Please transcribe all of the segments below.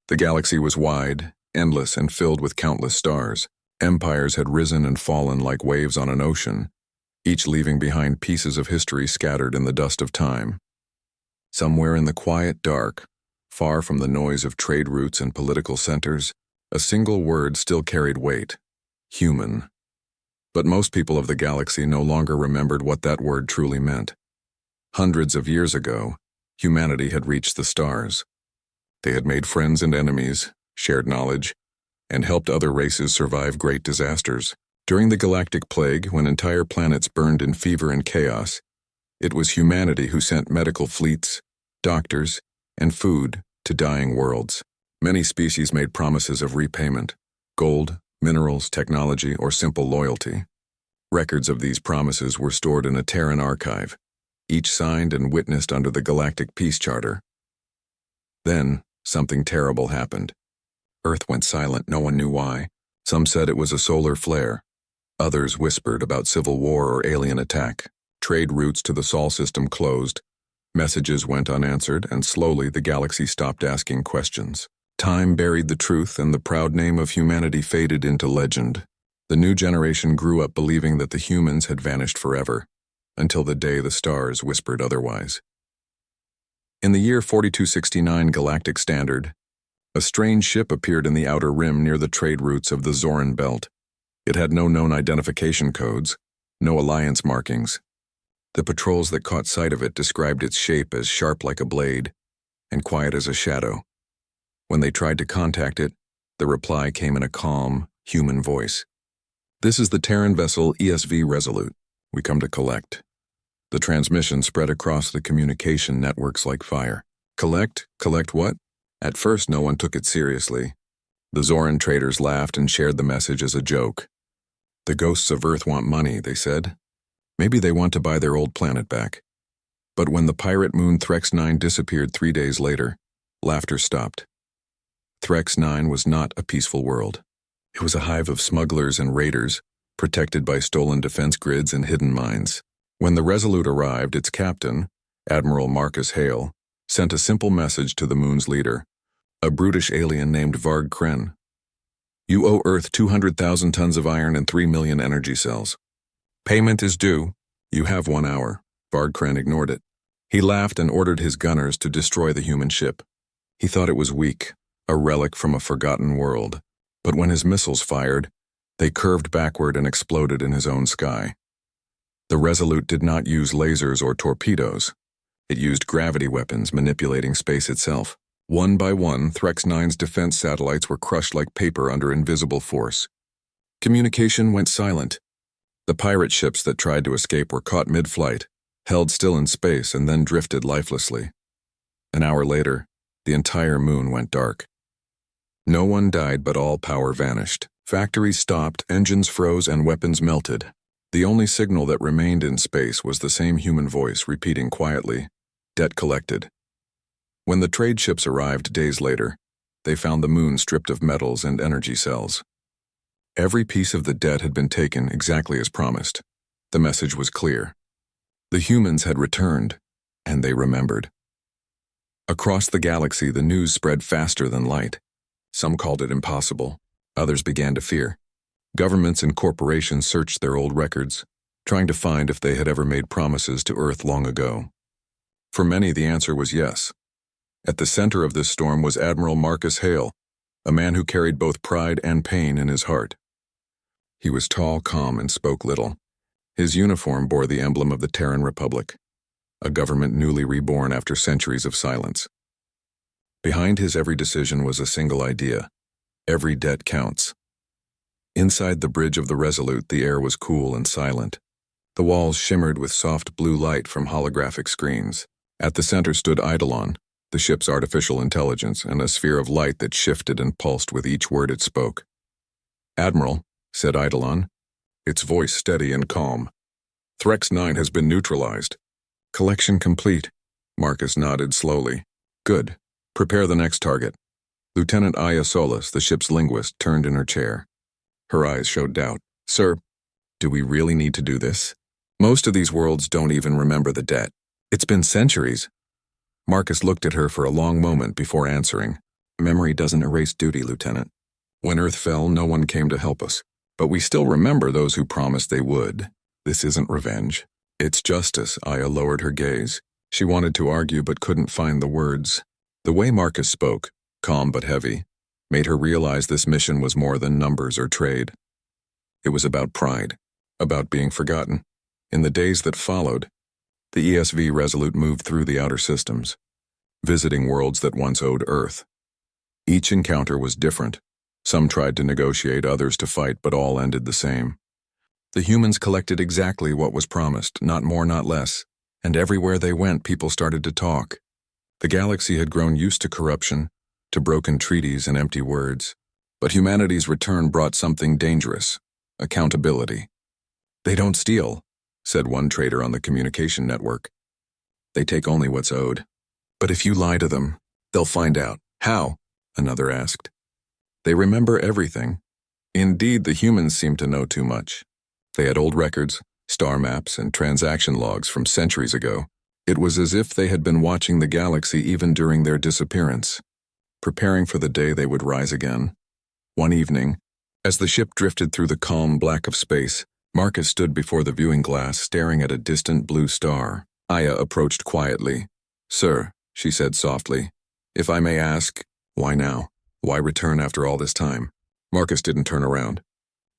The galaxy was wide, endless, and filled with countless stars. Empires had risen and fallen like waves on an ocean, each leaving behind pieces of history scattered in the dust of time. Somewhere in the quiet dark, far from the noise of trade routes and political centers, a single word still carried weight: human. But most people of the galaxy no longer remembered what that word truly meant. Hundreds of years ago, humanity had reached the stars. They had made friends and enemies, shared knowledge, and helped other races survive great disasters. During the galactic plague, when entire planets burned in fever and chaos, it was humanity who sent medical fleets, doctors, and food to dying worlds. Many species made promises of repayment: gold, minerals, technology, or simple loyalty. Records of these promises were stored in a Terran archive, each signed and witnessed under the Galactic Peace Charter. Then, something terrible happened. Earth went silent, no one knew why. Some said it was a solar flare. Others whispered about civil war or alien attack. Trade routes to the Sol system closed. Messages went unanswered, and slowly the galaxy stopped asking questions. Time buried the truth, and the proud name of humanity faded into legend. The new generation grew up believing that the humans had vanished forever, until the day the stars whispered otherwise. In the year 4269 Galactic Standard, a strange ship appeared in the outer rim near the trade routes of the Zoran Belt. It had no known identification codes, no alliance markings. The patrols that caught sight of it described its shape as sharp like a blade and quiet as a shadow. When they tried to contact it, the reply came in a calm, human voice. "This is the Terran vessel ESV Resolute. We come to collect." The transmission spread across the communication networks like fire. Collect? Collect what? At first, no one took it seriously. The Zoran traders laughed and shared the message as a joke. "The ghosts of Earth want money," they said. "Maybe they want to buy their old planet back." But when the pirate moon Threx 9 disappeared 3 days later, laughter stopped. Threx 9 was not a peaceful world. It was a hive of smugglers and raiders, protected by stolen defense grids and hidden mines. When the Resolute arrived, its captain, Admiral Marcus Hale, sent a simple message to the moon's leader, a brutish alien named Varg Kren. "You owe Earth 200,000 tons of iron and 3 million energy cells. Payment is due. You have 1 hour." Varg Kren ignored it. He laughed and ordered his gunners to destroy the human ship. He thought it was weak, a relic from a forgotten world. But when his missiles fired, they curved backward and exploded in his own sky. The Resolute did not use lasers or torpedoes. It used gravity weapons, manipulating space itself. One by one, Threx 9's defense satellites were crushed like paper under invisible force. Communication went silent. The pirate ships that tried to escape were caught mid-flight, held still in space, and then drifted lifelessly. An hour later, the entire moon went dark. No one died, but all power vanished. Factories stopped, engines froze, and weapons melted. The only signal that remained in space was the same human voice repeating quietly, "Debt collected." When the trade ships arrived days later, they found the moon stripped of metals and energy cells. Every piece of the debt had been taken exactly as promised. The message was clear. The humans had returned, and they remembered. Across the galaxy, the news spread faster than light. Some called it impossible. Others began to fear. Governments and corporations searched their old records, trying to find if they had ever made promises to Earth long ago. For many, the answer was yes. At the center of this storm was Admiral Marcus Hale, a man who carried both pride and pain in his heart. He was tall, calm, and spoke little. His uniform bore the emblem of the Terran Republic, a government newly reborn after centuries of silence. Behind his every decision was a single idea: every debt counts. Inside the bridge of the Resolute, the air was cool and silent. The walls shimmered with soft blue light from holographic screens. At the center stood Eidolon, the ship's artificial intelligence, and a sphere of light that shifted and pulsed with each word it spoke. "Admiral," said Eidolon, its voice steady and calm, "Threx 9 has been neutralized." "Collection complete." Marcus nodded slowly. "Good. Prepare the next target." Lieutenant Aya Solis, the ship's linguist, turned in her chair. Her eyes showed doubt. "Sir, do we really need to do this? Most of these worlds don't even remember the debt. It's been centuries." Marcus looked at her for a long moment before answering. Memory doesn't erase duty, Lieutenant. When Earth fell, no one came to help us. But we still remember those who promised they would. This isn't revenge. It's justice. Aya lowered her gaze. She wanted to argue but couldn't find the words. The way Marcus spoke, calm but heavy, made her realize this mission was more than numbers or trade. It was about pride, about being forgotten. In the days that followed, the ESV Resolute moved through the outer systems, visiting worlds that once owed Earth. Each encounter was different. Some tried to negotiate, others to fight, but all ended the same. The humans collected exactly what was promised, not more, not less, and everywhere they went, people started to talk. The galaxy had grown used to corruption, to broken treaties and empty words. But humanity's return brought something dangerous: accountability. "They don't steal," said one trader on the communication network. "They take only what's owed. But if you lie to them, they'll find out." "How?" another asked. "They remember everything." Indeed, the humans seemed to know too much. They had old records, star maps, and transaction logs from centuries ago. It was as if they had been watching the galaxy even during their disappearance, preparing for the day they would rise again. One evening, as the ship drifted through the calm black of space, Marcus stood before the viewing glass staring at a distant blue star. Aya approached quietly. "Sir," she said softly, "if I may ask, why now? Why return after all this time?" Marcus didn't turn around.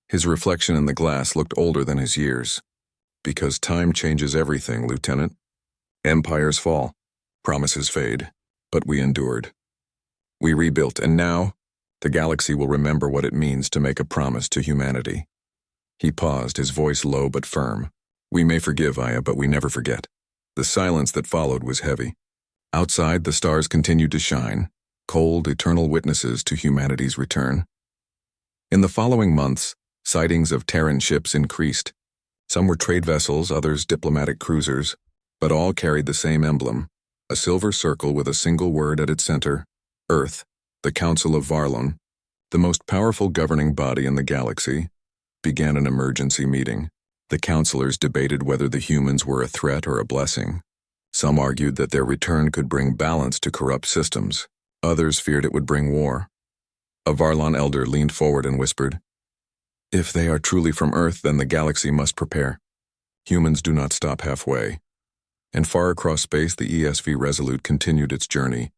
His reflection in the glass looked older than his years. "Because time changes everything, Lieutenant. Empires fall, promises fade, but we endured. We rebuilt, and now, the galaxy will remember what it means to make a promise to humanity." He paused, his voice low but firm. "We may forgive, Aya, but we never forget." The silence that followed was heavy. Outside, the stars continued to shine, cold, eternal witnesses to humanity's return. In the following months, sightings of Terran ships increased. Some were trade vessels, others diplomatic cruisers, but all carried the same emblem, a silver circle with a single word at its center: Earth. The Council of Varlon, the most powerful governing body in the galaxy, began an emergency meeting. The councilors debated whether the humans were a threat or a blessing. Some argued that their return could bring balance to corrupt systems. Others feared it would bring war. A Varlon elder leaned forward and whispered, "If they are truly from Earth, then the galaxy must prepare. Humans do not stop halfway." And far across space, the ESV Resolute continued its journey,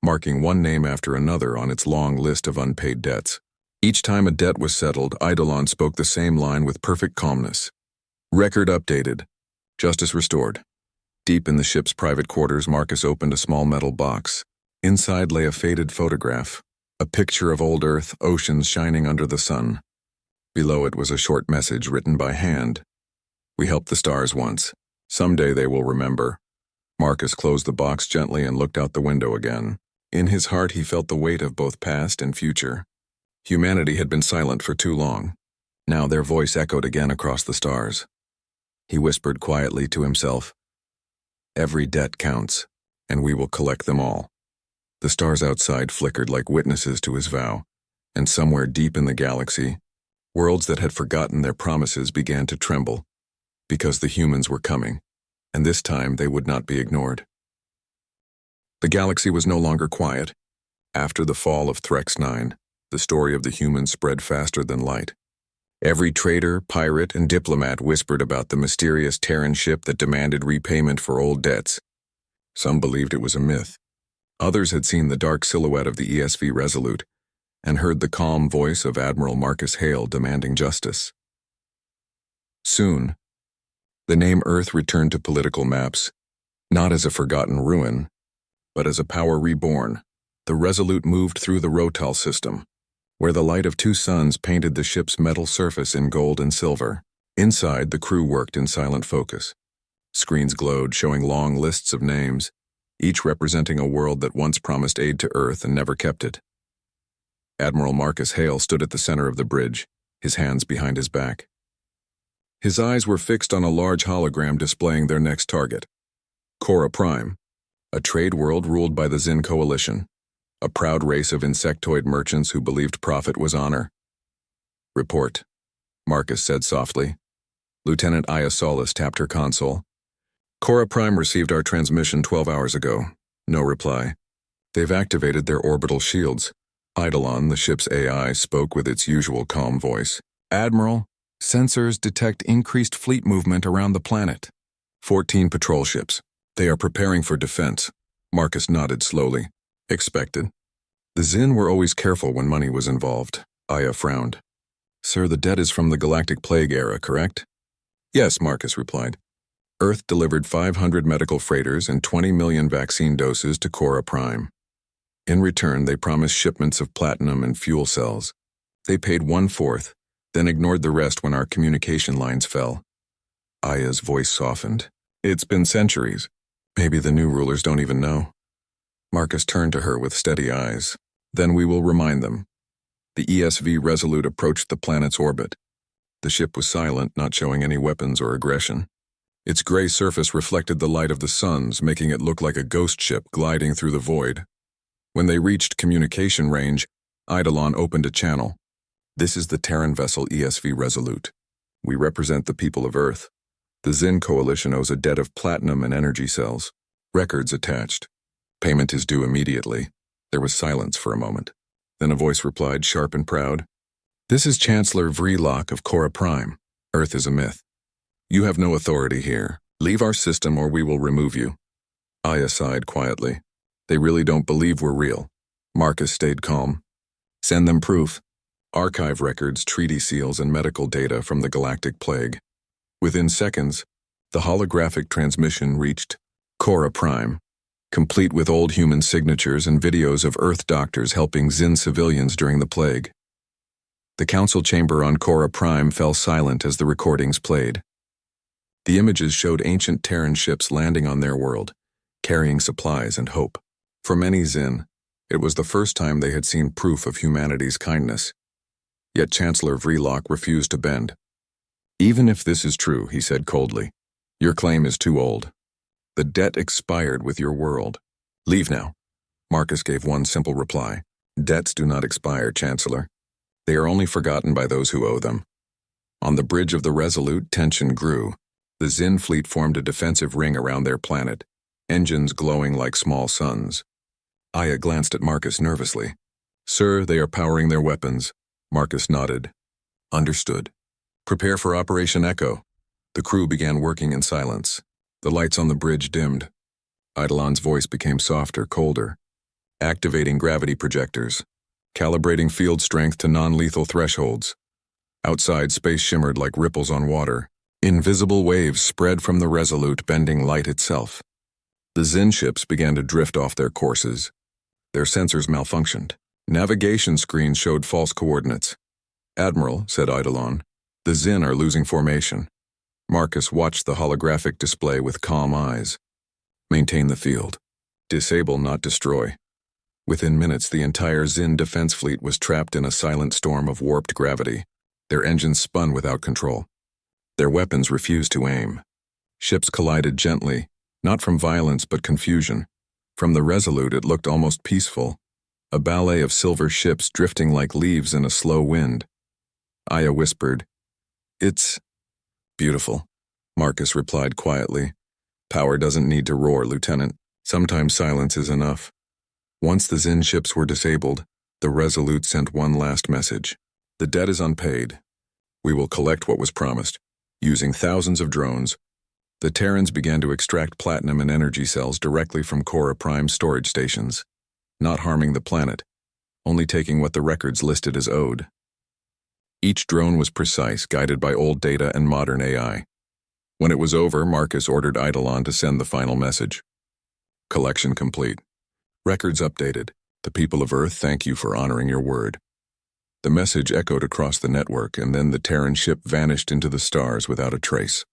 marking one name after another on its long list of unpaid debts. Each time a debt was settled, Eidolon spoke the same line with perfect calmness. "Record updated. Justice restored." Deep in the ship's private quarters, Marcus opened a small metal box. Inside lay a faded photograph, a picture of old Earth, oceans shining under the sun. Below it was a short message written by hand. "We helped the stars once. Someday they will remember." Marcus closed the box gently and looked out the window again. In his heart, he felt the weight of both past and future. Humanity had been silent for too long. Now their voice echoed again across the stars. He whispered quietly to himself, "Every debt counts, and we will collect them all." The stars outside flickered like witnesses to his vow, and somewhere deep in the galaxy, worlds that had forgotten their promises began to tremble, because the humans were coming, and this time they would not be ignored. The galaxy was no longer quiet. After the fall of Threx 9, the story of the humans spread faster than light. Every trader, pirate, and diplomat whispered about the mysterious Terran ship that demanded repayment for old debts. Some believed it was a myth. Others had seen the dark silhouette of the ESV Resolute and heard the calm voice of Admiral Marcus Hale demanding justice. Soon, the name Earth returned to political maps, not as a forgotten ruin, but as a power reborn. The Resolute moved through the Rotal system, where the light of two suns painted the ship's metal surface in gold and silver. Inside, the crew worked in silent focus. Screens glowed, showing long lists of names, each representing a world that once promised aid to Earth and never kept it. Admiral Marcus Hale stood at the center of the bridge, his hands behind his back. His eyes were fixed on a large hologram displaying their next target, CorA-Prime, a trade world ruled by the Zin Coalition, a proud race of insectoid merchants who believed profit was honor. "Report," Marcus said softly. Lieutenant Aya Solis tapped her console. "CorA-Prime received our transmission 12 hours ago. No reply. They've activated their orbital shields. Eidolon, the ship's AI, spoke with its usual calm voice. Admiral, sensors detect increased fleet movement around the planet. 14 patrol ships. They are preparing for defense. Marcus nodded slowly. Expected. The Zin were always careful when money was involved. Aya frowned. Sir, the debt is from the Galactic Plague era, correct? Yes, Marcus replied. Earth delivered 500 medical freighters and 20 million vaccine doses to Cora Prime. In return, they promised shipments of platinum and fuel cells. They paid 1/4, then ignored the rest when our communication lines fell. Aya's voice softened. It's been centuries. Maybe the new rulers don't even know. Marcus turned to her with steady eyes. Then we will remind them. The ESV Resolute approached the planet's orbit. The ship was silent, not showing any weapons or aggression. Its gray surface reflected the light of the suns, making it look like a ghost ship gliding through the void. When they reached communication range, Eidolon opened a channel. This is the Terran vessel ESV Resolute. We represent the people of Earth. The Zin Coalition owes a debt of platinum and energy cells. Records attached. Payment is due immediately. There was silence for a moment. Then a voice replied, sharp and proud. This is Chancellor Vreelock of Cora Prime. Earth is a myth. You have no authority here. Leave our system or we will remove you. Aya sighed quietly. They really don't believe we're real. Marcus stayed calm. Send them proof. Archive records, treaty seals, and medical data from the Galactic Plague. Within seconds, the holographic transmission reached Cora Prime, complete with old human signatures and videos of Earth doctors helping Zin civilians during the plague. The council chamber on Cora Prime fell silent as the recordings played. The images showed ancient Terran ships landing on their world, carrying supplies and hope. For many Zin, it was the first time they had seen proof of humanity's kindness. Yet Chancellor Vreelock refused to bend. Even if this is true, he said coldly, your claim is too old. The debt expired with your world. Leave now. Marcus gave one simple reply. Debts do not expire, Chancellor. They are only forgotten by those who owe them. On the bridge of the Resolute, tension grew. The Zin fleet formed a defensive ring around their planet, engines glowing like small suns. Aya glanced at Marcus nervously. Sir, they are powering their weapons. Marcus nodded. Understood. Prepare for Operation Echo. The crew began working in silence. The lights on the bridge dimmed. Eidolon's voice became softer, colder. Activating gravity projectors. Calibrating field strength to non-lethal thresholds. Outside, space shimmered like ripples on water. Invisible waves spread from the Resolute, bending light itself. The Zin ships began to drift off their courses. Their sensors malfunctioned. Navigation screens showed false coordinates. Admiral, said Eidolon, the Zin are losing formation. Marcus watched the holographic display with calm eyes. Maintain the field. Disable, not destroy. Within minutes, the entire Zin defense fleet was trapped in a silent storm of warped gravity. Their engines spun without control. Their weapons refused to aim. Ships collided gently, not from violence but confusion. From the Resolute, it looked almost peaceful. A ballet of silver ships drifting like leaves in a slow wind. Aya whispered, It's beautiful. Marcus replied quietly. Power doesn't need to roar, Lieutenant. Sometimes silence is enough. Once the Zin ships were disabled, the Resolute sent one last message. The debt is unpaid. We will collect what was promised. Using thousands of drones, the Terrans began to extract platinum and energy cells directly from Cora Prime storage stations, not harming the planet, only taking what the records listed as owed. Each drone was precise, guided by old data and modern AI. When it was over, Marcus ordered Eidolon to send the final message. Collection complete. Records updated. The people of Earth thank you for honoring your word. The message echoed across the network, and then the Terran ship vanished into the stars without a trace.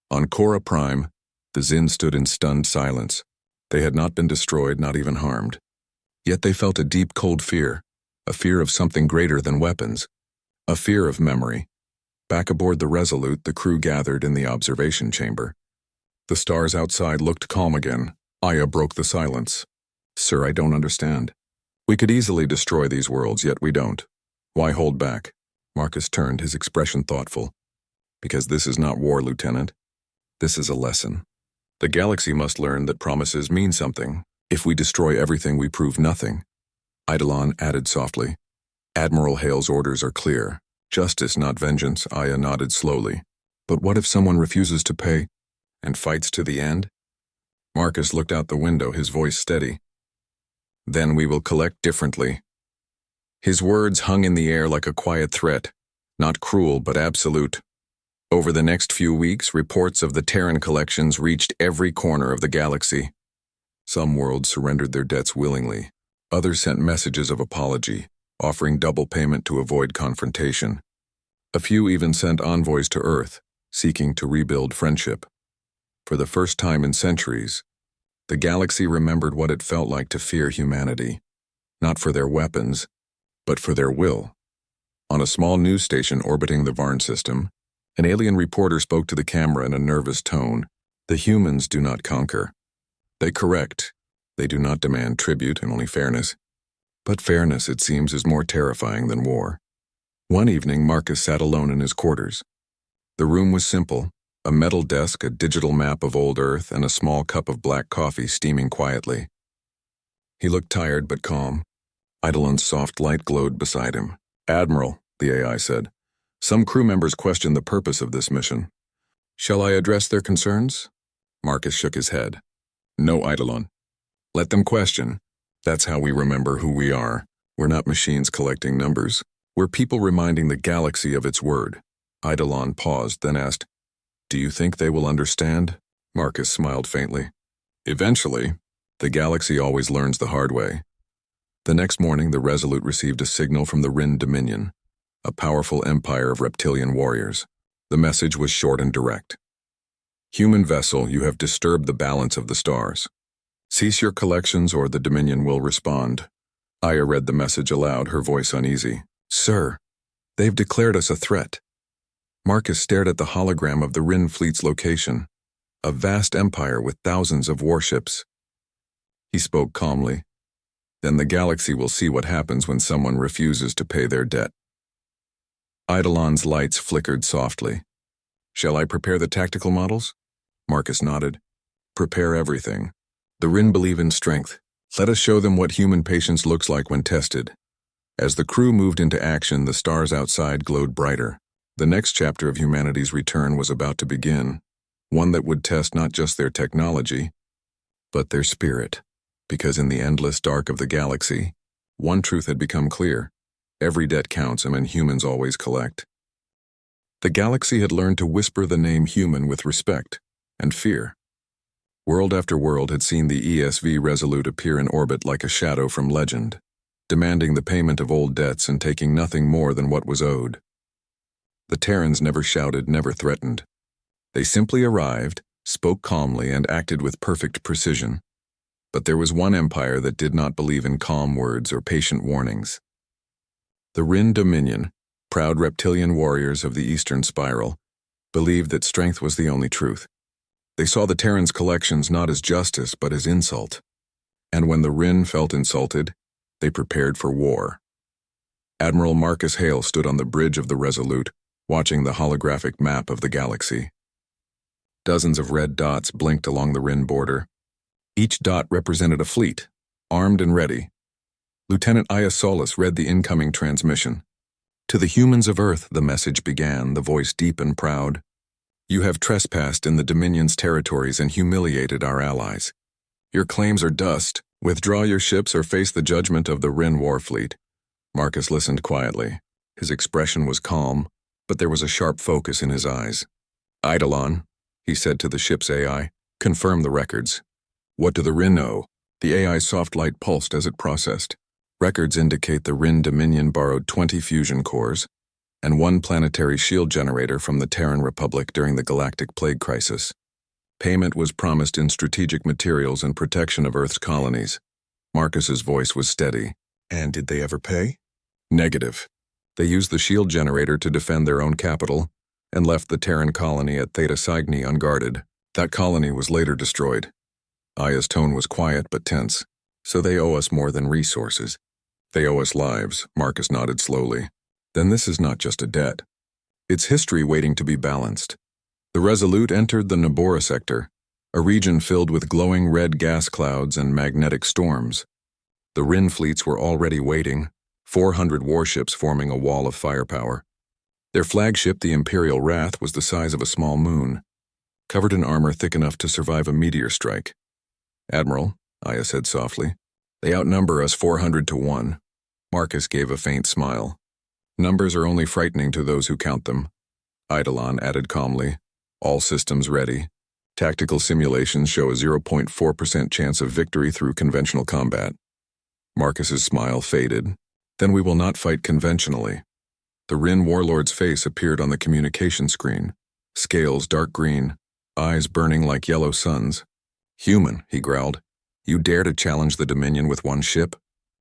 On Cora Prime, the Zin stood in stunned silence. They had not been destroyed, not even harmed. Yet they felt a deep, cold fear, a fear of something greater than weapons, a fear of memory. Back aboard the Resolute, the crew gathered in the observation chamber. The stars outside looked calm again. Aya broke the silence. Sir, I don't understand. We could easily destroy these worlds, yet we don't. Why hold back? Marcus turned, his expression thoughtful. Because this is not war, Lieutenant. This is a lesson. The galaxy must learn that promises mean something. If we destroy everything, we prove nothing. Eidolon added softly. Admiral Hale's orders are clear. Justice, not vengeance, Aya nodded slowly. But what if someone refuses to pay and fights to the end? Marcus looked out the window, his voice steady. Then we will collect differently. His words hung in the air like a quiet threat, not cruel but absolute. Over the next few weeks, reports of the Terran collections reached every corner of the galaxy. Some worlds surrendered their debts willingly. Others sent messages of apology, offering double payment to avoid confrontation. A few even sent envoys to Earth, seeking to rebuild friendship. For the first time in centuries, the galaxy remembered what it felt like to fear humanity, not for their weapons, but for their will. On a small news station orbiting the Varn system, an alien reporter spoke to the camera in a nervous tone. The humans do not conquer. They correct. They do not demand tribute and only fairness. But fairness, it seems, is more terrifying than war. One evening, Marcus sat alone in his quarters. The room was simple, a metal desk, a digital map of old Earth, and a small cup of black coffee steaming quietly. He looked tired but calm. Eidolon's soft light glowed beside him. Admiral, the AI said, some crew members question the purpose of this mission. Shall I address their concerns? Marcus shook his head. No, Eidolon. Let them question. That's how we remember who we are. We're not machines collecting numbers. We're people reminding the galaxy of its word. Eidolon paused, then asked, Do you think they will understand? Marcus smiled faintly. Eventually, the galaxy always learns the hard way. The next morning, the Resolute received a signal from the Rin Dominion, a powerful empire of reptilian warriors. The message was short and direct. Human vessel, you have disturbed the balance of the stars. Cease your collections or the Dominion will respond. Aya read the message aloud, her voice uneasy. Sir, they've declared us a threat. Marcus stared at the hologram of the Rin fleet's location, a vast empire with thousands of warships. He spoke calmly. Then the galaxy will see what happens when someone refuses to pay their debt. Eidolon's lights flickered softly. Shall I prepare the tactical models? Marcus nodded. Prepare everything. The Rin believe in strength. Let us show them what human patience looks like when tested. As the crew moved into action, the stars outside glowed brighter. The next chapter of humanity's return was about to begin, one that would test not just their technology, but their spirit. Because in the endless dark of the galaxy, one truth had become clear. Every debt counts, and humans always collect. The galaxy had learned to whisper the name human with respect and fear. World after world had seen the ESV Resolute appear in orbit like a shadow from legend, demanding the payment of old debts and taking nothing more than what was owed. The Terrans never shouted, never threatened. They simply arrived, spoke calmly, and acted with perfect precision. But there was one empire that did not believe in calm words or patient warnings. The Rin Dominion, proud reptilian warriors of the Eastern Spiral, believed that strength was the only truth. They saw the Terrans' collections not as justice but as insult. And when the Rin felt insulted, they prepared for war. Admiral Marcus Hale stood on the bridge of the Resolute, watching the holographic map of the galaxy. Dozens of red dots blinked along the Rin border. Each dot represented a fleet, armed and ready. Lieutenant Aya Solis read the incoming transmission. To the humans of Earth, the message began, the voice deep and proud. You have trespassed in the Dominion's territories and humiliated our allies. Your claims are dust. Withdraw your ships or face the judgment of the Rin Warfleet. Marcus listened quietly. His expression was calm, but there was a sharp focus in his eyes. Eidolon, he said to the ship's AI, confirm the records. What do the Rin know? The AI's soft light pulsed as it processed. Records indicate the Rin Dominion borrowed 20 fusion cores and 1 planetary shield generator from the Terran Republic during the Galactic Plague Crisis. Payment was promised in strategic materials and protection of Earth's colonies. Marcus's voice was steady. And did they ever pay? Negative. They used the shield generator to defend their own capital and left the Terran colony at Theta Cygni unguarded. That colony was later destroyed. Aya's tone was quiet but tense. So they owe us more than resources. They owe us lives, Marcus nodded slowly. Then this is not just a debt. It's history waiting to be balanced. The Resolute entered the Nabora sector, a region filled with glowing red gas clouds and magnetic storms. The Rin fleets were already waiting, 400 warships forming a wall of firepower. Their flagship, the Imperial Wrath, was the size of a small moon, covered in armor thick enough to survive a meteor strike. "Admiral," Aya said softly, "they outnumber us 400 to 1. Marcus gave a faint smile. "Numbers are only frightening to those who count them," Eidolon added calmly. "All systems ready. Tactical simulations show a 0.4% chance of victory through conventional combat." Marcus's smile faded. "Then we will not fight conventionally." The Rin warlord's face appeared on the communication screen. Scales dark green, eyes burning like yellow suns. "Human," he growled. "You dare to challenge the Dominion with one ship?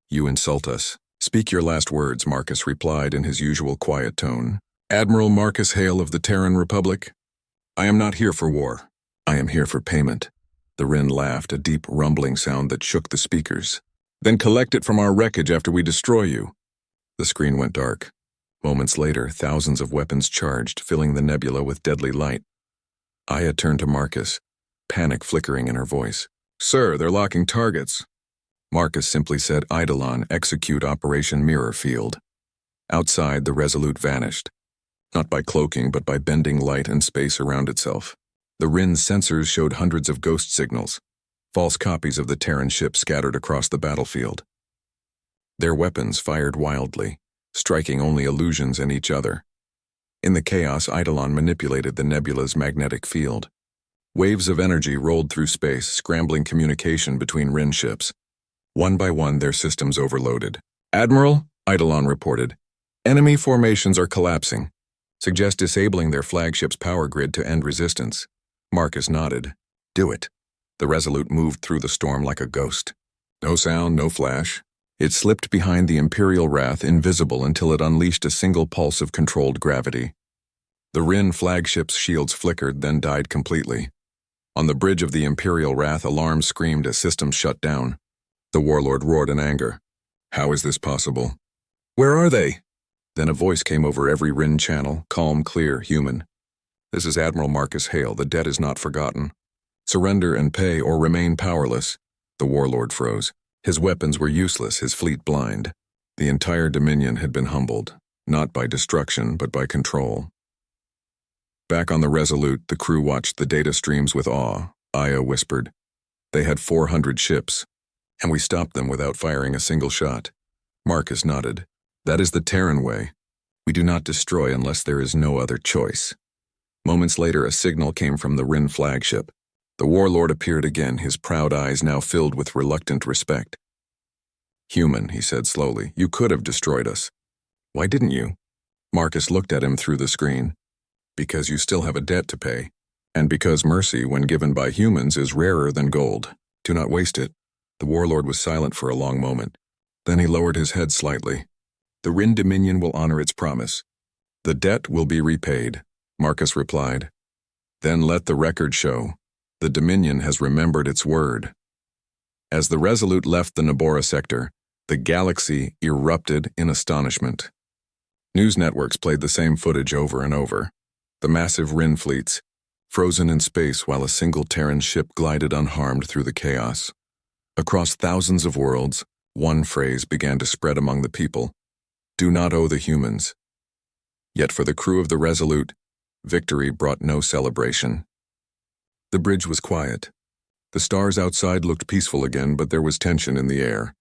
You insult us." "Speak your last words," Marcus replied in his usual quiet tone. "Admiral Marcus Hale of the Terran Republic. I am not here for war. I am here for payment." The Rin laughed, a deep rumbling sound that shook the speakers. "Then collect it from our wreckage after we destroy you." The screen went dark. Moments later, thousands of weapons charged, filling the nebula with deadly light. Aya turned to Marcus, panic flickering in her voice. "Sir, they're locking targets." Marcus simply said, "Eidolon, execute Operation Mirror Field." Outside, the Resolute vanished, not by cloaking but by bending light and space around itself. The Rin's sensors showed hundreds of ghost signals, false copies of the Terran ship scattered across the battlefield. Their weapons fired wildly, striking only illusions in each other. In the chaos, Eidolon manipulated the nebula's magnetic field. Waves of energy rolled through space, scrambling communication between Rin ships. One by one, their systems overloaded. "Admiral," Eidolon reported, "enemy formations are collapsing. Suggest disabling their flagship's power grid to end resistance." Marcus nodded. "Do it." The Resolute moved through the storm like a ghost. No sound, no flash. It slipped behind the Imperial Wrath, invisible until it unleashed a single pulse of controlled gravity. The Rin flagship's shields flickered, then died completely. On the bridge of the Imperial Wrath, alarms screamed as systems shut down. The warlord roared in anger. "How is this possible?" "Where are they?" Then a voice came over every Rin channel, calm, clear, human. "This is Admiral Marcus Hale. The debt is not forgotten. Surrender and pay or remain powerless." The warlord froze. His weapons were useless, his fleet blind. The entire Dominion had been humbled, not by destruction, but by control. Back on the Resolute, the crew watched the data streams with awe. Aya whispered, "They had 400 ships, and we stopped them without firing a single shot." Marcus nodded. "That is the Terran way. We do not destroy unless there is no other choice." Moments later, a signal came from the Rin flagship. The warlord appeared again, his proud eyes now filled with reluctant respect. "Human," he said slowly, "you could have destroyed us. Why didn't you?" Marcus looked at him through the screen. "Because you still have a debt to pay, and because mercy, when given by humans, is rarer than gold. Do not waste it." The warlord was silent for a long moment. Then he lowered his head slightly. "The Rin Dominion will honor its promise. The debt will be repaid," Marcus replied. "Then let the record show. The Dominion has remembered its word." As the Resolute left the Nabora sector, the galaxy erupted in astonishment. News networks played the same footage over and over. The massive Rin fleets, frozen in space while a single Terran ship glided unharmed through the chaos. Across thousands of worlds, one phrase began to spread among the people: "Do not owe the humans." Yet for the crew of the Resolute, victory brought no celebration. The bridge was quiet. The stars outside looked peaceful again, but there was tension in the air.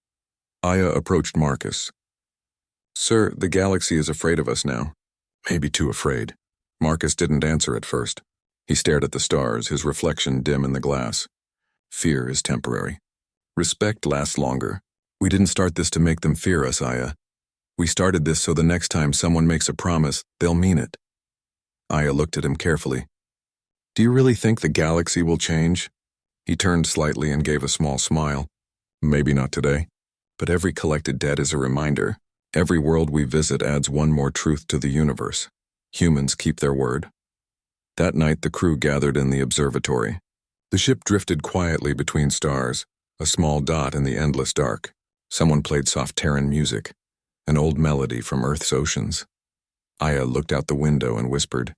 Aya approached Marcus. "Sir, the galaxy is afraid of us now." "Maybe too afraid." Marcus didn't answer at first. He stared at the stars, his reflection dim in the glass. "Fear is temporary. Respect lasts longer. We didn't start this to make them fear us, Aya. We started this so the next time someone makes a promise, they'll mean it." Aya looked at him carefully. "Do you really think the galaxy will change?" He turned slightly and gave a small smile. "Maybe not today, but every collected debt is a reminder. Every world we visit adds one more truth to the universe. Humans keep their word." That night, the crew gathered in the observatory. The ship drifted quietly between stars, a small dot in the endless dark. Someone played soft Terran music, an old melody from Earth's oceans. Aya looked out the window and whispered,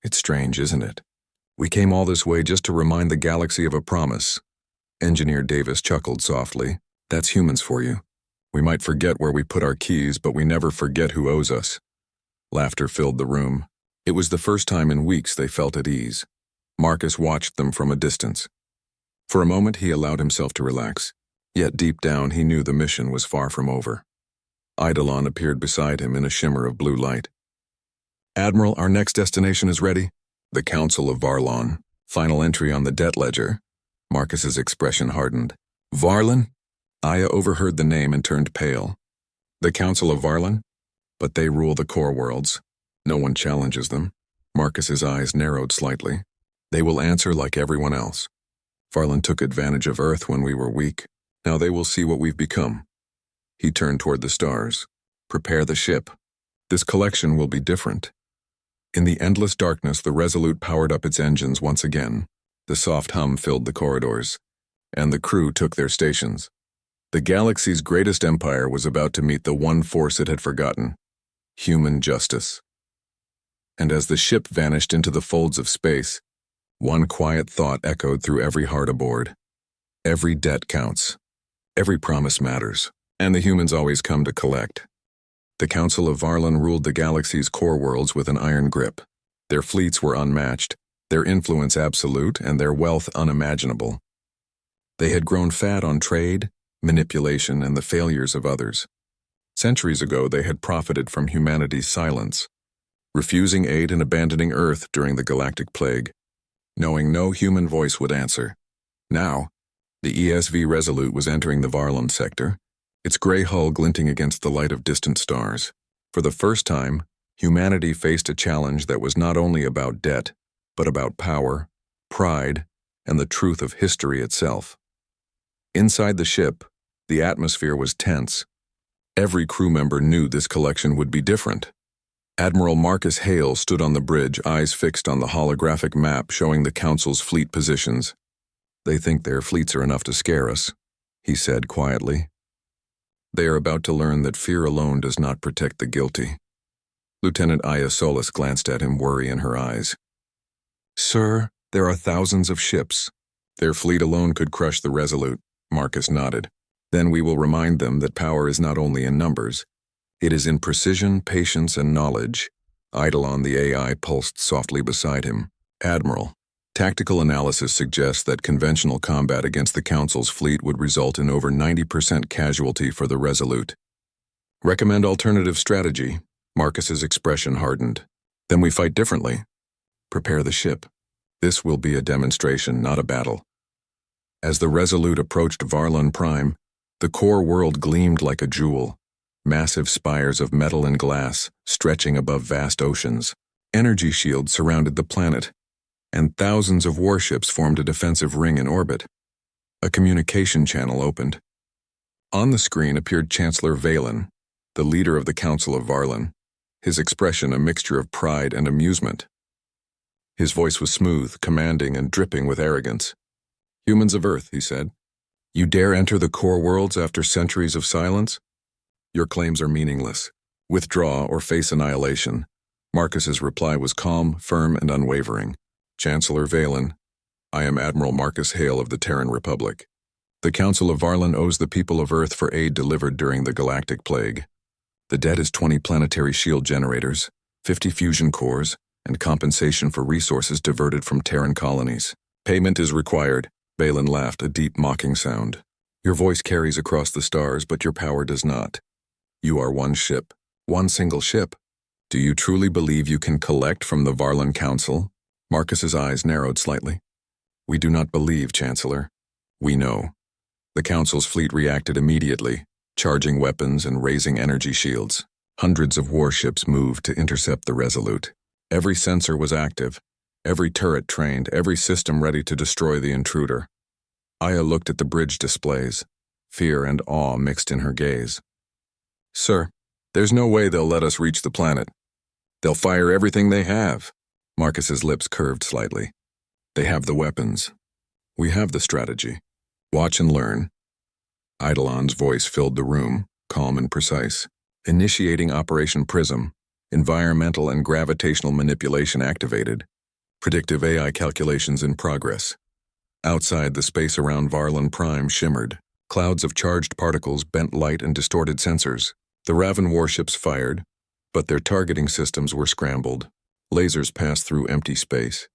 "It's strange, isn't it? We came all this way just to remind the galaxy of a promise. Engineer Davis chuckled softly. That's humans for you. We might forget where we put our keys, but we never forget who owes us. Laughter filled the room. It was the first time in weeks they felt at ease. Marcus watched them from a distance. For a moment he allowed himself to relax, yet deep down he knew the mission was far from over. Eidolon appeared beside him in a shimmer of blue light. Admiral, our next destination is ready. The Council of Varlon. Final entry on the debt ledger. Marcus's expression hardened. Varlon? Aya overheard the name and turned pale. The Council of Varlon? But they rule the core worlds. No one challenges them. Marcus's eyes narrowed slightly. They will answer like everyone else. Varlon took advantage of Earth when we were weak. Now they will see what we've become. He turned toward the stars. Prepare the ship. This collection will be different. In the endless darkness, the Resolute powered up its engines once again. The soft hum filled the corridors, and the crew took their stations. The galaxy's greatest empire was about to meet the one force it had forgotten: human justice. And as the ship vanished into the folds of space, one quiet thought echoed through every heart aboard. Every debt counts. Every promise matters, and the humans always come to collect. The Council of Varlon ruled the galaxy's core worlds with an iron grip. Their fleets were unmatched, their influence absolute, and their wealth unimaginable. They had grown fat on trade, manipulation, and the failures of others. Centuries ago, they had profited from humanity's silence, refusing aid and abandoning Earth during the Galactic Plague, knowing no human voice would answer. Now, the ESV Resolute was entering the Varlon sector, its gray hull glinting against the light of distant stars. For the first time, humanity faced a challenge that was not only about debt, but about power, pride, and the truth of history itself. Inside the ship, the atmosphere was tense. Every crew member knew this collection would be different. Admiral Marcus Hale stood on the bridge, eyes fixed on the holographic map showing the Council's fleet positions. They think their fleets are enough to scare us, he said quietly. They are about to learn that fear alone does not protect the guilty. Lieutenant Aya Solis glanced at him, worry in her eyes. Sir, there are thousands of ships. Their fleet alone could crush the Resolute, Marcus nodded. Then we will remind them that power is not only in numbers. It is in precision, patience, and knowledge. Eidolon the AI pulsed softly beside him. Admiral, tactical analysis suggests that conventional combat against the Council's fleet would result in over 90% casualty for the Resolute. Recommend alternative strategy. Marcus's expression hardened. Then we fight differently. Prepare the ship. This will be a demonstration, not a battle. As the Resolute approached Varlon Prime, the core world gleamed like a jewel. Massive spires of metal and glass stretching above vast oceans. Energy shields surrounded the planet, and thousands of warships formed a defensive ring in orbit. A communication channel opened. On the screen appeared Chancellor Valen, the leader of the Council of Varlon, his expression a mixture of pride and amusement. His voice was smooth, commanding, and dripping with arrogance. Humans of Earth, he said, you dare enter the core worlds after centuries of silence? Your claims are meaningless. Withdraw or face annihilation. Marcus's reply was calm, firm, and unwavering. Chancellor Valen, I am Admiral Marcus Hale of the Terran Republic. The Council of Varlon owes the people of Earth for aid delivered during the Galactic Plague. The debt is 20 planetary shield generators, 50 fusion cores, and compensation for resources diverted from Terran colonies. Payment is required. Valen laughed, a deep mocking sound. Your voice carries across the stars, but your power does not. You are one ship, one single ship. Do you truly believe you can collect from the Varlon Council? Marcus's eyes narrowed slightly. We do not believe, Chancellor. We know. The Council's fleet reacted immediately, charging weapons and raising energy shields. Hundreds of warships moved to intercept the Resolute. Every sensor was active, every turret trained, every system ready to destroy the intruder. Aya looked at the bridge displays, fear and awe mixed in her gaze. Sir, there's no way they'll let us reach the planet. They'll fire everything they have. Marcus's lips curved slightly. They have the weapons. We have the strategy. Watch and learn. Eidolon's voice filled the room, calm and precise. Initiating Operation Prism. Environmental and gravitational manipulation activated. Predictive AI calculations in progress. Outside, the space around Varlan Prime shimmered. Clouds of charged particles bent light and distorted sensors. The Raven warships fired, but their targeting systems were scrambled. Lasers passed through empty space.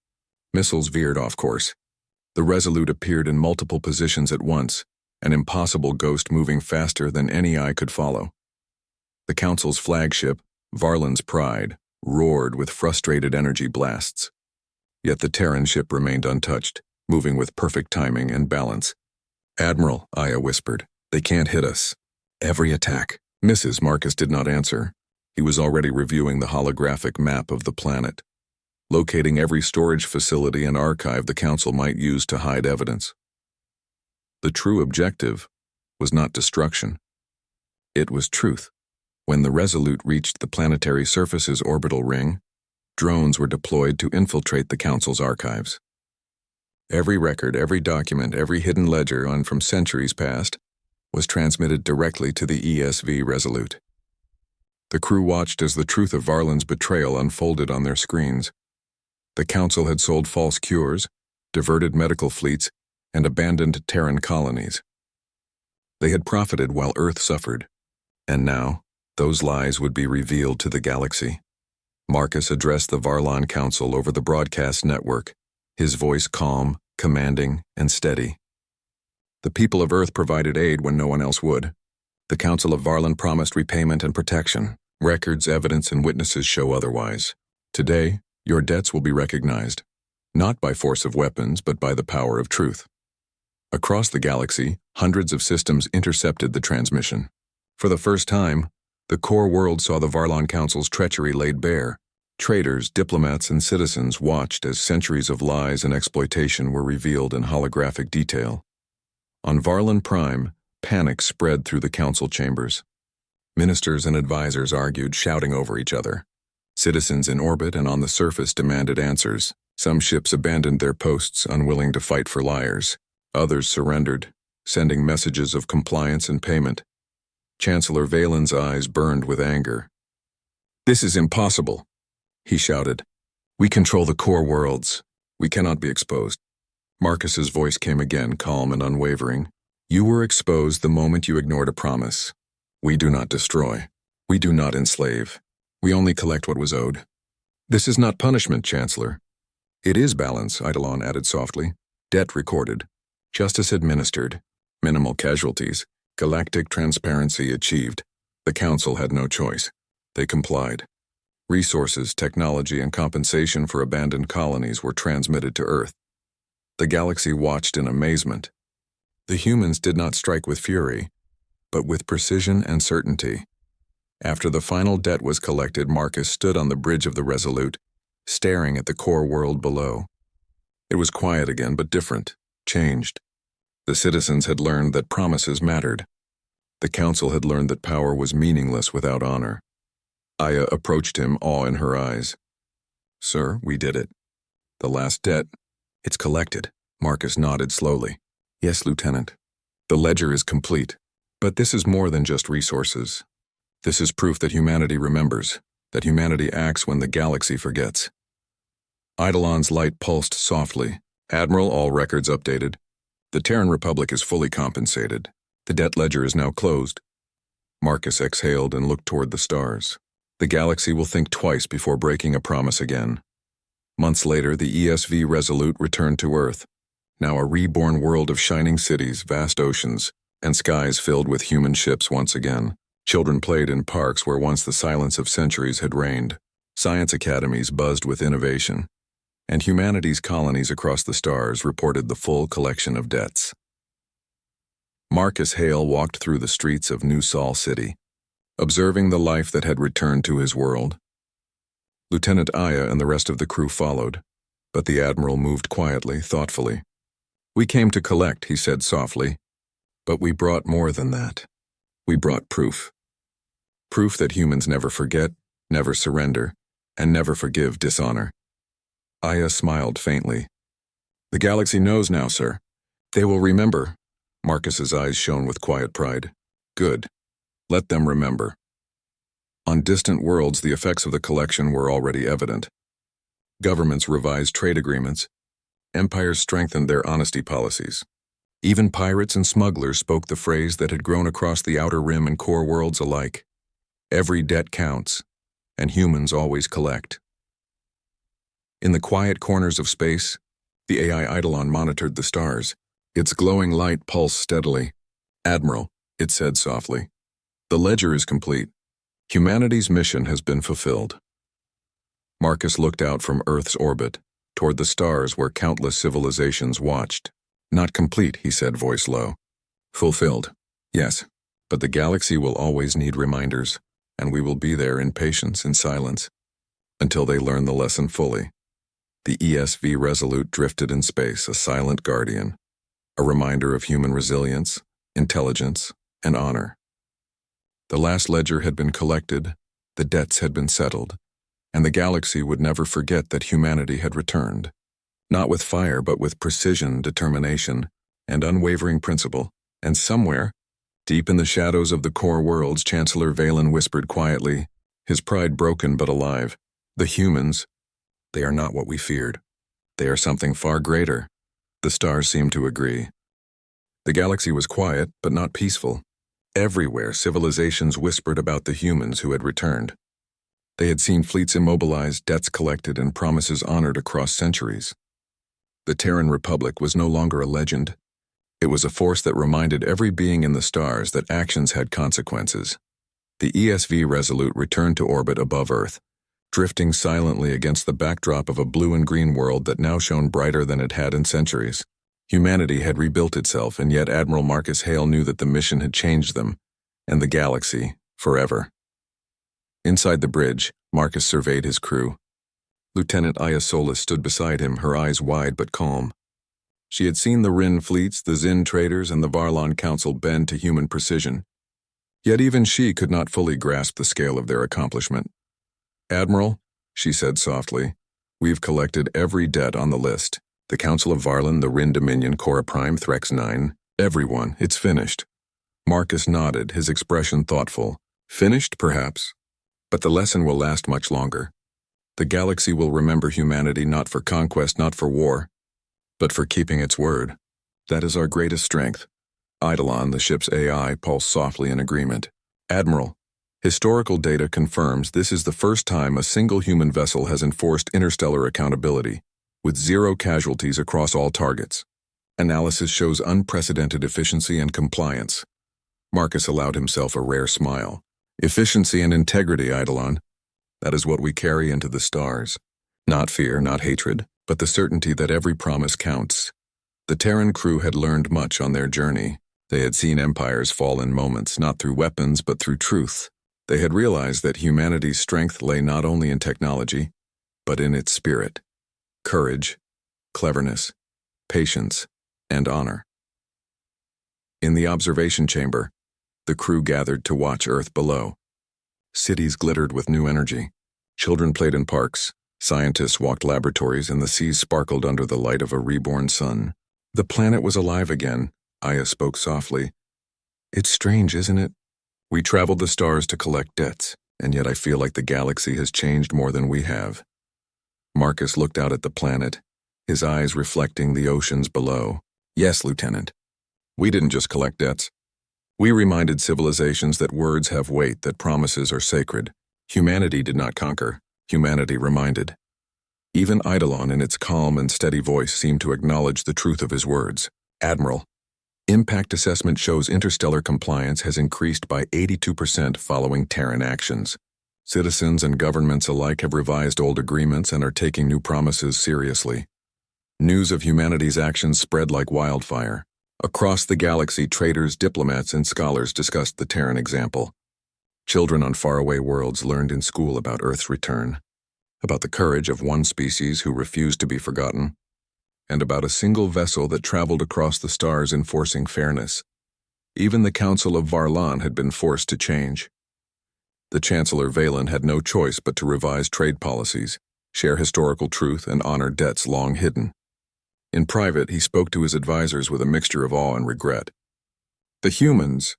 Missiles veered off course. The Resolute appeared in multiple positions at once, an impossible ghost moving faster than any eye could follow. The Council's flagship, Varlan's Pride, roared with frustrated energy blasts. Yet the Terran ship remained untouched, moving with perfect timing and balance. "Admiral," Aya whispered, "they can't hit us." "Every attack." Mrs. Marcus did not answer. He was already reviewing the holographic map of the planet, locating every storage facility and archive the Council might use to hide evidence. The true objective was not destruction. It was truth. When the Resolute reached the planetary surface's orbital ring, drones were deployed to infiltrate the Council's archives. Every record, every document, every hidden ledger on from centuries past was transmitted directly to the ESV Resolute. The crew watched as the truth of Varlan's betrayal unfolded on their screens. The Council had sold false cures, diverted medical fleets, and abandoned Terran colonies. They had profited while Earth suffered, and now those lies would be revealed to the galaxy. Marcus addressed the Varlan Council over the broadcast network, his voice calm, commanding, and steady. The people of Earth provided aid when no one else would. The Council of Varlan promised repayment and protection. Records, evidence, and witnesses show otherwise. Today, your debts will be recognized, not by force of weapons, but by the power of truth. Across the galaxy, hundreds of systems intercepted the transmission. For the first time, the core world saw the Varlan Council's treachery laid bare. Traitors, diplomats, and citizens watched as centuries of lies and exploitation were revealed in holographic detail. On Varlan Prime, panic spread through the council chambers. Ministers and advisors argued, shouting over each other. Citizens in orbit and on the surface demanded answers. Some ships abandoned their posts, unwilling to fight for liars. Others surrendered, sending messages of compliance and payment. Chancellor Valen's eyes burned with anger. "This is impossible," he shouted. "We control the core worlds. We cannot be exposed." Marcus's voice came again, calm and unwavering. "You were exposed the moment you ignored a promise. We do not destroy. We do not enslave. We only collect what was owed." "This is not punishment, Chancellor." "It is balance," Eidolon added softly. "Debt recorded. Justice administered. Minimal casualties. Galactic transparency achieved. The Council had no choice. They complied. Resources, technology, and compensation for abandoned colonies were transmitted to Earth. The galaxy watched in amazement. The humans did not strike with fury, but with precision and certainty. After the final debt was collected, Marcus stood on the bridge of the Resolute, staring at the core world below. It was quiet again, but different, changed. The citizens had learned that promises mattered. The Council had learned that power was meaningless without honor. Aya approached him, awe in her eyes. "Sir, we did it. The last debt, it's collected." Marcus nodded slowly. "Yes, Lieutenant. The ledger is complete. But this is more than just resources. This is proof that humanity remembers, that humanity acts when the galaxy forgets." Eidolon's light pulsed softly. "Admiral, all records updated. The Terran Republic is fully compensated. The debt ledger is now closed." Marcus exhaled and looked toward the stars. The galaxy will think twice before breaking a promise again. Months later, the ESV Resolute returned to Earth, now a reborn world of shining cities, vast oceans, and skies filled with human ships once again. Children played in parks where once the silence of centuries had reigned. Science academies buzzed with innovation, and humanity's colonies across the stars reported the full collection of debts. Marcus Hale walked through the streets of New Sol City, observing the life that had returned to his world. Lieutenant Aya and the rest of the crew followed, but the Admiral moved quietly, thoughtfully. "We came to collect," he said softly, "but we brought more than that. We brought proof. Proof that humans never forget, never surrender, and never forgive dishonor." Aya smiled faintly. "The galaxy knows now, sir. They will remember." Marcus's eyes shone with quiet pride. "Good. Let them remember." On distant worlds, the effects of the collection were already evident. Governments revised trade agreements. Empires strengthened their honesty policies. Even pirates and smugglers spoke the phrase that had grown across the Outer Rim and core worlds alike. Every debt counts, and humans always collect. In the quiet corners of space, the AI Eidolon monitored the stars. Its glowing light pulsed steadily. "Admiral," it said softly, "the ledger is complete. Humanity's mission has been fulfilled." Marcus looked out from Earth's orbit, toward the stars where countless civilizations watched. "Not complete," he said, voice low. "Fulfilled, yes, but the galaxy will always need reminders, and we will be there in patience and silence, until they learn the lesson fully." The ESV Resolute drifted in space, a silent guardian, a reminder of human resilience, intelligence, and honor. The last ledger had been collected, the debts had been settled, and the galaxy would never forget that humanity had returned. Not with fire, but with precision, determination, and unwavering principle. And somewhere, deep in the shadows of the core worlds, Chancellor Valen whispered quietly, his pride broken but alive, "The humans, they are not what we feared. They are something far greater." The stars seemed to agree. The galaxy was quiet, but not peaceful. Everywhere, civilizations whispered about the humans who had returned. They had seen fleets immobilized, debts collected, and promises honored across centuries. The Terran Republic was no longer a legend. It was a force that reminded every being in the stars that actions had consequences. The ESV Resolute returned to orbit above Earth, drifting silently against the backdrop of a blue and green world that now shone brighter than it had in centuries. Humanity had rebuilt itself, and yet Admiral Marcus Hale knew that the mission had changed them, and the galaxy, forever. Inside the bridge, Marcus surveyed his crew. Lieutenant Aya Solis stood beside him, her eyes wide but calm. She had seen the Rin fleets, the Zin traders, and the Varlon Council bend to human precision. Yet even she could not fully grasp the scale of their accomplishment. "Admiral," she said softly, "we've collected every debt on the list. The Council of Varlon, the Rin Dominion, Cora Prime, Threx 9, everyone, it's finished." Marcus nodded, his expression thoughtful. "Finished, perhaps, but the lesson will last much longer. The galaxy will remember humanity not for conquest, not for war, but for keeping its word. That is our greatest strength." Eidolon, the ship's AI, pulsed softly in agreement. "Admiral, historical data confirms this is the first time a single human vessel has enforced interstellar accountability, with 0 casualties across all targets. Analysis shows unprecedented efficiency and compliance." Marcus allowed himself a rare smile. "Efficiency and integrity, Eidolon. That is what we carry into the stars. Not fear, not hatred, but the certainty that every promise counts." The Terran crew had learned much on their journey. They had seen empires fall in moments, not through weapons, but through truth. They had realized that humanity's strength lay not only in technology, but in its spirit. Courage, cleverness, patience, and honor. In the observation chamber, the crew gathered to watch Earth below. Cities glittered with new energy. Children played in parks, scientists walked laboratories, and the seas sparkled under the light of a reborn sun. The planet was alive again, Aya spoke softly. "It's strange, isn't it? We traveled the stars to collect debts, and yet I feel like the galaxy has changed more than we have." Marcus looked out at the planet, his eyes reflecting the oceans below. "Yes, Lieutenant. We didn't just collect debts. We reminded civilizations that words have weight, that promises are sacred. Humanity did not conquer. Humanity reminded." Even Eidolon, in its calm and steady voice, seemed to acknowledge the truth of his words. "Admiral, impact assessment shows interstellar compliance has increased by 82% following Terran actions. Citizens and governments alike have revised old agreements and are taking new promises seriously." News of humanity's actions spread like wildfire. Across the galaxy, traders, diplomats, and scholars discussed the Terran example. Children on faraway worlds learned in school about Earth's return, about the courage of one species who refused to be forgotten, and about a single vessel that traveled across the stars enforcing fairness. Even the Council of Varlon had been forced to change. The Chancellor Valen had no choice but to revise trade policies, share historical truth, and honor debts long hidden. In private, he spoke to his advisors with a mixture of awe and regret. "The humans,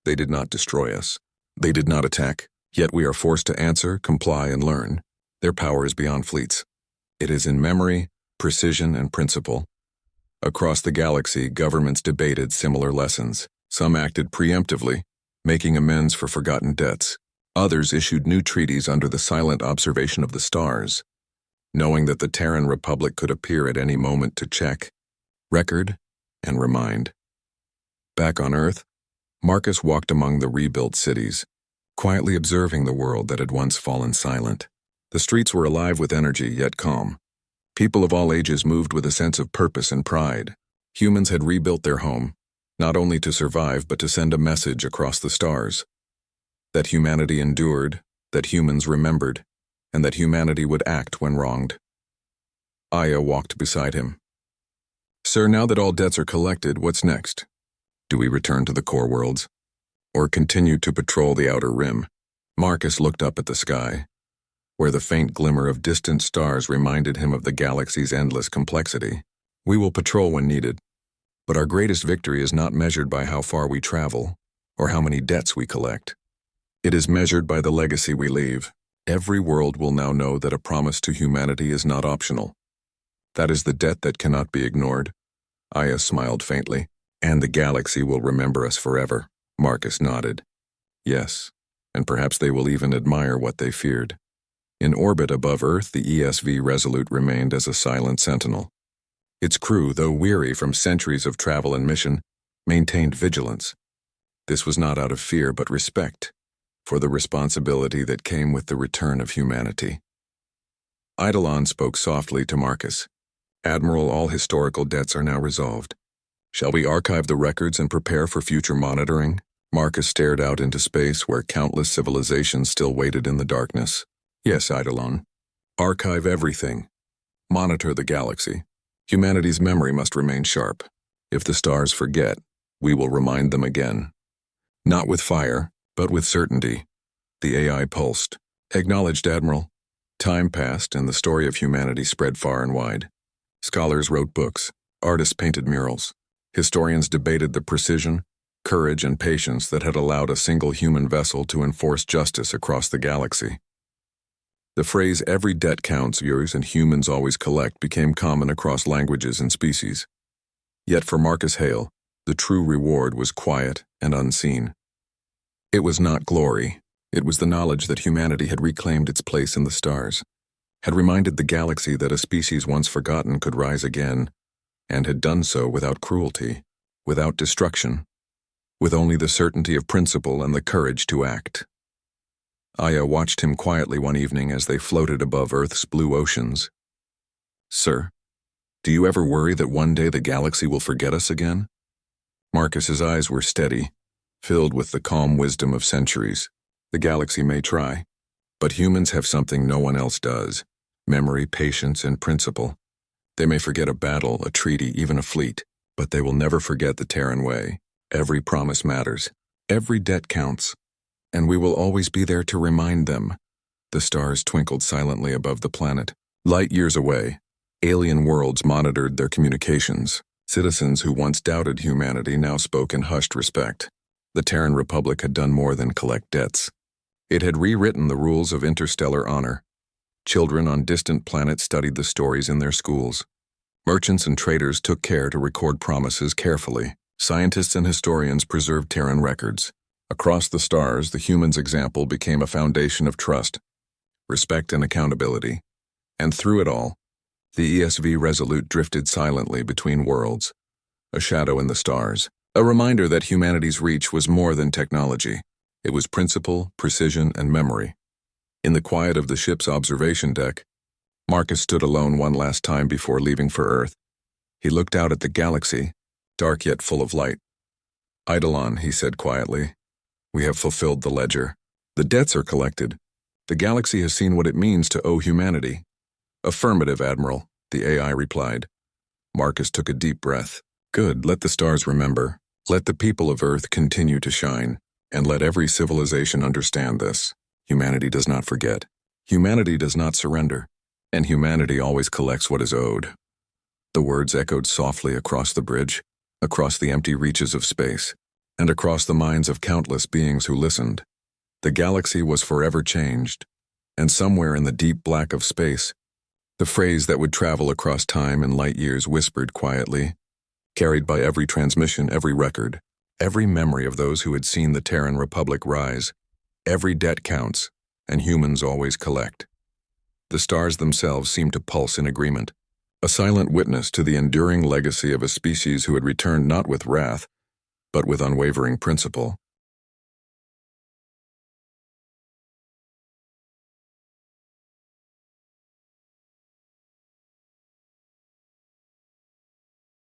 they did not destroy us. They did not attack, yet we are forced to answer, comply, and learn. Their power is beyond fleets. It is in memory, precision, and principle. Across the galaxy, governments debated similar lessons. Some acted preemptively, making amends for forgotten debts. Others issued new treaties under the silent observation of the stars, knowing that the Terran Republic could appear at any moment to check, record, and remind. Back on Earth, Marcus walked among the rebuilt cities, quietly observing the world that had once fallen silent. The streets were alive with energy, yet calm. People of all ages moved with a sense of purpose and pride. Humans had rebuilt their home, not only to survive but to send a message across the stars. That humanity endured, that humans remembered, and that humanity would act when wronged. Aya walked beside him. "Sir, now that all debts are collected, what's next? Do we return to the core worlds, or continue to patrol the outer rim?" Marcus looked up at the sky, where the faint glimmer of distant stars reminded him of the galaxy's endless complexity. "We will patrol when needed, but our greatest victory is not measured by how far we travel or how many debts we collect. It is measured by the legacy we leave. Every world will now know that a promise to humanity is not optional. That is the debt that cannot be ignored." Aya smiled faintly. "And the galaxy will remember us forever." Marcus nodded. "Yes, and perhaps they will even admire what they feared." In orbit above Earth, the ESV Resolute remained as a silent sentinel. Its crew, though weary from centuries of travel and mission, maintained vigilance. This was not out of fear but respect for the responsibility that came with the return of humanity. Eidolon spoke softly to Marcus. "Admiral, all historical debts are now resolved. Shall we archive the records and prepare for future monitoring?" Marcus stared out into space where countless civilizations still waited in the darkness. "Yes, Eidolon. Archive everything. Monitor the galaxy. Humanity's memory must remain sharp. If the stars forget, we will remind them again. Not with fire, but with certainty." The AI pulsed. "Acknowledged, Admiral." Time passed, and the story of humanity spread far and wide. Scholars wrote books, artists painted murals. Historians debated the precision, courage, and patience that had allowed a single human vessel to enforce justice across the galaxy. The phrase "every debt counts, yours and humans always collect" became common across languages and species. Yet for Marcus Hale, the true reward was quiet and unseen. It was not glory. It was the knowledge that humanity had reclaimed its place in the stars, had reminded the galaxy that a species once forgotten could rise again, and had done so without cruelty, without destruction, with only the certainty of principle and the courage to act. Aya watched him quietly one evening as they floated above Earth's blue oceans. "Sir, do you ever worry that one day the galaxy will forget us again?" Marcus's eyes were steady, filled with the calm wisdom of centuries. "The galaxy may try, but humans have something no one else does: memory, patience, and principle. They may forget a battle, a treaty, even a fleet, but they will never forget the Terran way. Every promise matters. Every debt counts. And we will always be there to remind them." The stars twinkled silently above the planet. Light years away, alien worlds monitored their communications. Citizens who once doubted humanity now spoke in hushed respect. The Terran Republic had done more than collect debts. It had rewritten the rules of interstellar honor. Children on distant planets studied the stories in their schools. Merchants and traders took care to record promises carefully. Scientists and historians preserved Terran records. Across the stars, the human's example became a foundation of trust, respect, and accountability. And through it all, the ESV Resolute drifted silently between worlds, a shadow in the stars, a reminder that humanity's reach was more than technology. It was principle, precision, and memory. In the quiet of the ship's observation deck, Marcus stood alone one last time before leaving for Earth. He looked out at the galaxy, dark yet full of light. "Eidolon," he said quietly, "we have fulfilled the ledger. The debts are collected. The galaxy has seen what it means to owe humanity." "Affirmative, Admiral," the AI replied. Marcus took a deep breath. "Good, let the stars remember. Let the people of Earth continue to shine, and let every civilization understand this. Humanity does not forget. Humanity does not surrender, and humanity always collects what is owed." The words echoed softly across the bridge, across the empty reaches of space, and across the minds of countless beings who listened. The galaxy was forever changed, and somewhere in the deep black of space, The phrase that would travel across time and light years whispered quietly, carried by every transmission, every record, every memory of those who had seen the Terran Republic rise. Every debt counts, and humans always collect. The stars themselves seemed to pulse in agreement, a silent witness to the enduring legacy of a species who had returned not with wrath, but with unwavering principle.